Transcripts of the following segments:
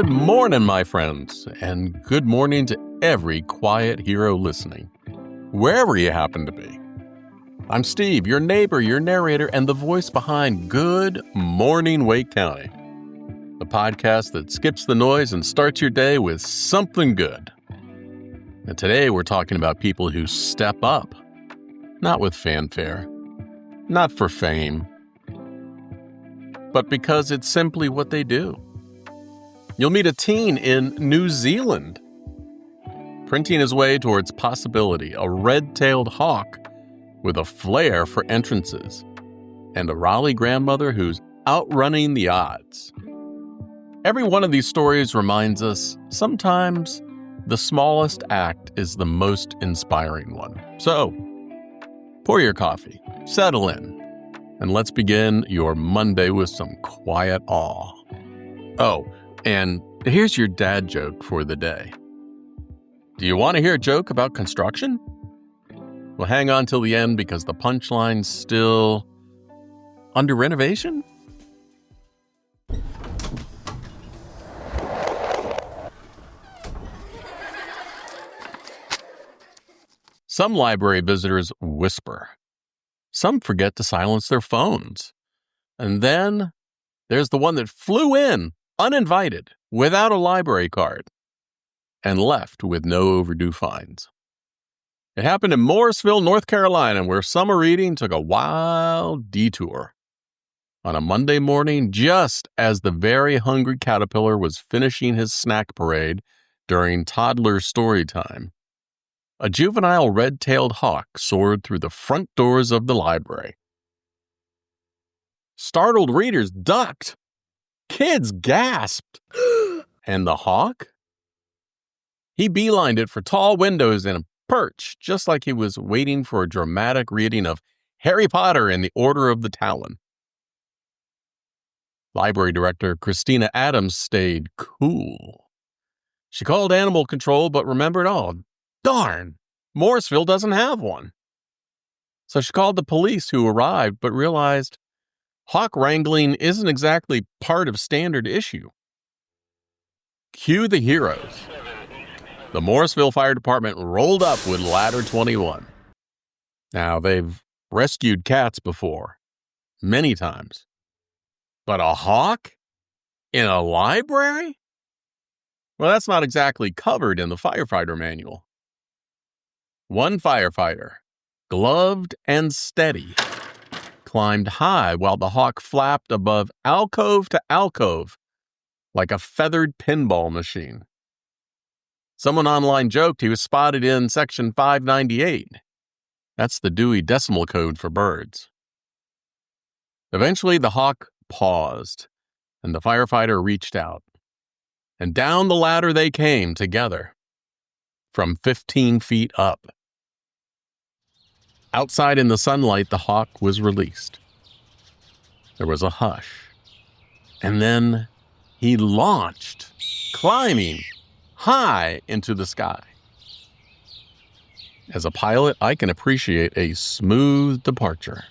Good morning, my friends, and good morning to every quiet hero listening, wherever you happen to be. I'm Steve, your neighbor, your narrator, and the voice behind Good Morning Wake County, the podcast that skips the noise and starts your day with something good. And today we're talking about people who step up, not with fanfare, not for fame, but because it's simply what they do. You'll meet a teen in New Zealand, printing his way towards possibility, a red-tailed hawk with a flair for entrances, and a Raleigh grandmother who's outrunning the odds. Every one of these stories reminds us sometimes the smallest act is the most inspiring one. So, pour your coffee, settle in, and let's begin your Monday with some quiet awe. Oh, and here's your dad joke for the day. Do you want to hear a joke about construction? Well, hang on till the end because the punchline's still under renovation. Some library visitors whisper. Some forget to silence their phones. And then there's the one that flew in uninvited, without a library card, and left with no overdue fines. It happened in Morrisville, North Carolina, where summer reading took a wild detour. On a Monday morning, just as the very hungry caterpillar was finishing his snack parade during toddler storytime, a juvenile red-tailed hawk soared through the front doors of the library. Startled readers ducked. Kids gasped. And the hawk? He beelined it for tall windows and a perch, just like he was waiting for a dramatic reading of Harry Potter and the Order of the Talon. Library Director Christina Adams stayed cool. She called animal control, but remembered, oh, darn, Morrisville doesn't have one. So she called the police, who arrived, but realized hawk wrangling isn't exactly part of standard issue. Cue the heroes. The Morrisville Fire Department rolled up with Ladder 21. Now, they've rescued cats before, many times. But a hawk? In a library? Well, that's not exactly covered in the firefighter manual. One firefighter, gloved and steady, climbed high while the hawk flapped above alcove to alcove like a feathered pinball machine. Someone online joked he was spotted in section 598. That's the Dewey Decimal Code for birds. Eventually, the hawk paused, and the firefighter reached out. And down the ladder they came together, from 15 feet up. Outside in the sunlight, the hawk was released. There was a hush. And then he launched, climbing high into the sky. As a pilot, I can appreciate a smooth departure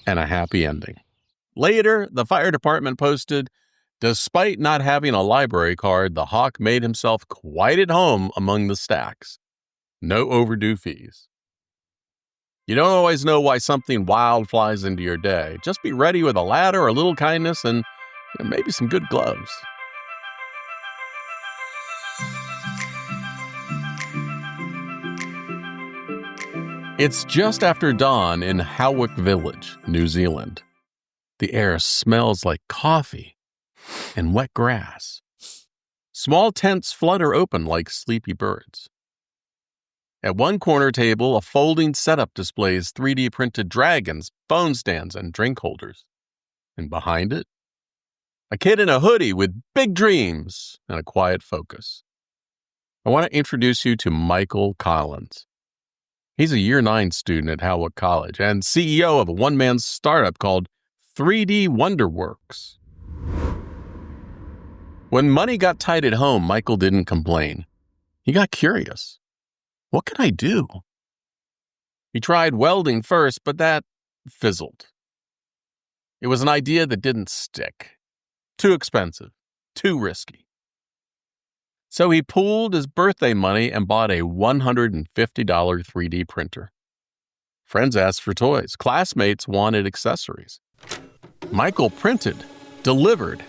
and a happy ending. Later, the fire department posted, despite not having a library card, the hawk made himself quite at home among the stacks. No overdue fees. You don't always know why something wild flies into your day. Just be ready with a ladder, a little kindness, and maybe some good gloves. It's just after dawn in Howick Village, New Zealand. The air smells like coffee and wet grass. Small tents flutter open like sleepy birds. At one corner table, a folding setup displays 3D printed dragons, phone stands, and drink holders. And behind it, a kid in a hoodie with big dreams and a quiet focus. I want to introduce you to Michael Collins. He's a Year 9 student at Howick College and CEO of a one-man startup called 3D Wonderworks. When money got tight at home, Michael didn't complain. He got curious. What can I do? He tried welding first, but that fizzled. It was an idea that didn't stick. Too expensive, too risky. So he pooled his birthday money and bought a $150 3D printer. Friends asked for toys. Classmates wanted accessories. Michael printed, delivered,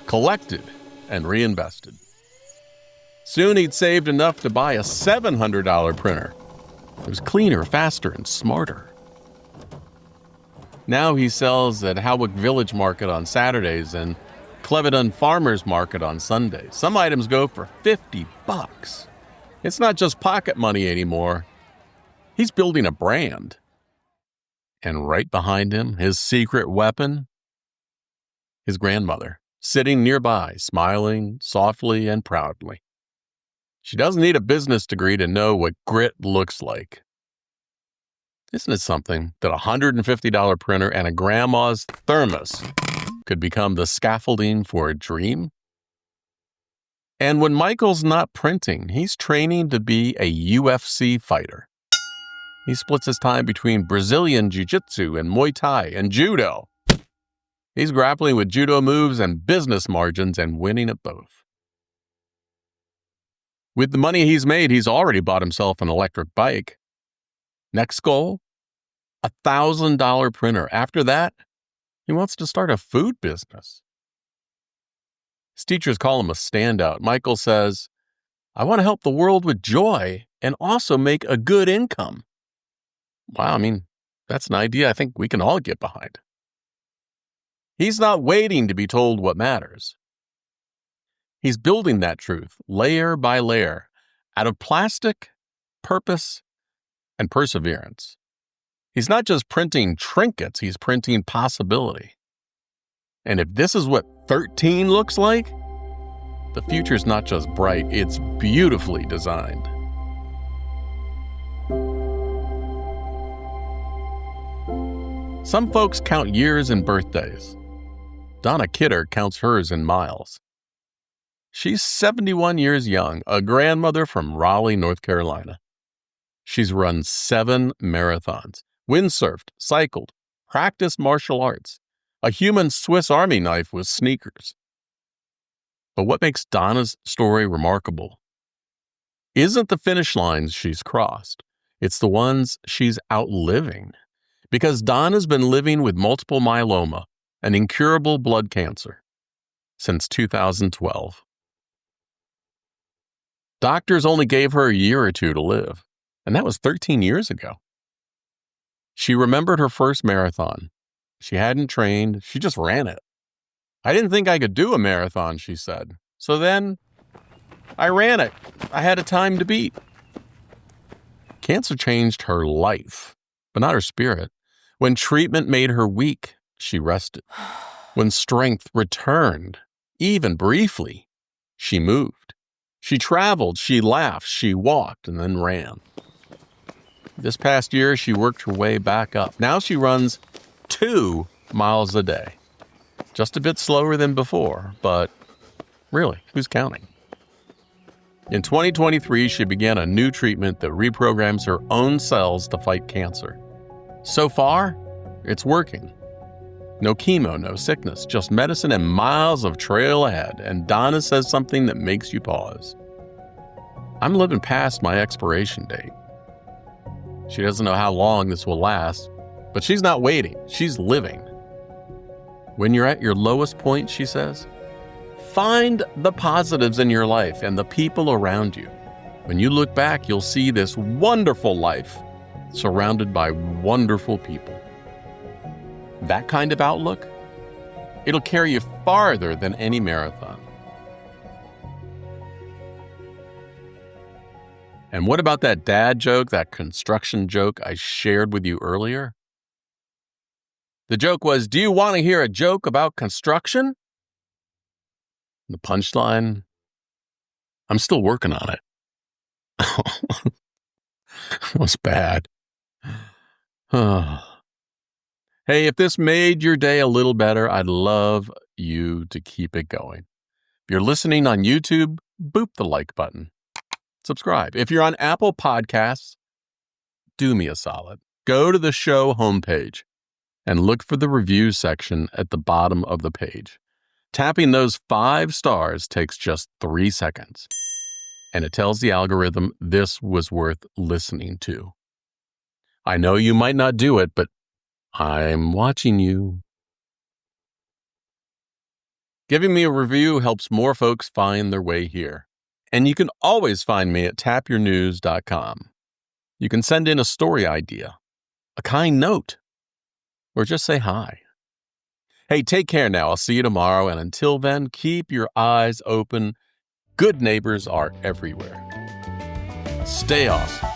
collected, and reinvested. Soon he'd saved enough to buy a $700 printer. It was cleaner, faster, and smarter. Now he sells at Howick Village Market on Saturdays and Clevedon Farmers Market on Sundays. Some items go for $50. It's not just pocket money anymore. He's building a brand. And right behind him, his secret weapon, his grandmother, sitting nearby, smiling softly and proudly. She doesn't need a business degree to know what grit looks like. Isn't it something that a $150 printer and a grandma's thermos could become the scaffolding for a dream? And when Michael's not printing, he's training to be a UFC fighter. He splits his time between Brazilian Jiu-Jitsu and Muay Thai and Judo. He's grappling with Judo moves and business margins and winning at both. With the money he's made, he's already bought himself an electric bike. Next goal, a $1,000 printer. After that, he wants to start a food business. His teachers call him a standout. Michael says, "I want to help the world with joy and also make a good income." Wow, that's an idea I think we can all get behind. He's not waiting to be told what matters. He's building that truth layer by layer out of plastic, purpose, and perseverance. He's not just printing trinkets, he's printing possibility. And if this is what 13 looks like, the future's not just bright, it's beautifully designed. Some folks count years and birthdays. Donna Kidder counts hers in miles. She's 71 years young, a grandmother from Raleigh, North Carolina. She's run 7 marathons, windsurfed, cycled, practiced martial arts, a human Swiss Army knife with sneakers. But what makes Donna's story remarkable isn't the finish lines she's crossed. It's the ones she's outliving. Because Donna's been living with multiple myeloma, an incurable blood cancer, since 2012. Doctors only gave her a year or two to live, and that was 13 years ago. She remembered her first marathon. She hadn't trained, she just ran it. "I didn't think I could do a marathon," she said. "So then, I ran it. I had a time to beat." Cancer changed her life, but not her spirit. When treatment made her weak, she rested. When strength returned, even briefly, she moved. She traveled, she laughed, she walked, and then ran. This past year, she worked her way back up. Now she runs 2 miles a day. Just a bit slower than before, but really, who's counting? In 2023, she began a new treatment that reprograms her own cells to fight cancer. So far, it's working. No chemo, no sickness, just medicine and miles of trail ahead. And Donna says something that makes you pause. "I'm living past my expiration date." She doesn't know how long this will last, but she's not waiting, she's living. When you're at your lowest point, she says, find the positives in your life and the people around you. When you look back, you'll see this wonderful life surrounded by wonderful people. That kind of outlook, it'll carry you farther than any marathon. And what about that dad joke, that construction joke I shared with you earlier? The joke was, "Do you want to hear a joke about construction?" The punchline, "I'm still working on it." It was bad. Hey, if this made your day a little better, I'd love you to keep it going. If you're listening on YouTube, boop the like button. Subscribe. If you're on Apple Podcasts, do me a solid. Go to the show homepage and look for the review section at the bottom of the page. Tapping those 5 stars takes just 3 seconds. and it tells the algorithm this was worth listening to. I know you might not do it, but I'm watching you. Giving me a review helps more folks find their way here. And you can always find me at tapyournews.com. You can send in a story idea, a kind note, or just say hi. Hey, take care now. I'll see you tomorrow. And until then, keep your eyes open. Good neighbors are everywhere. Stay awesome.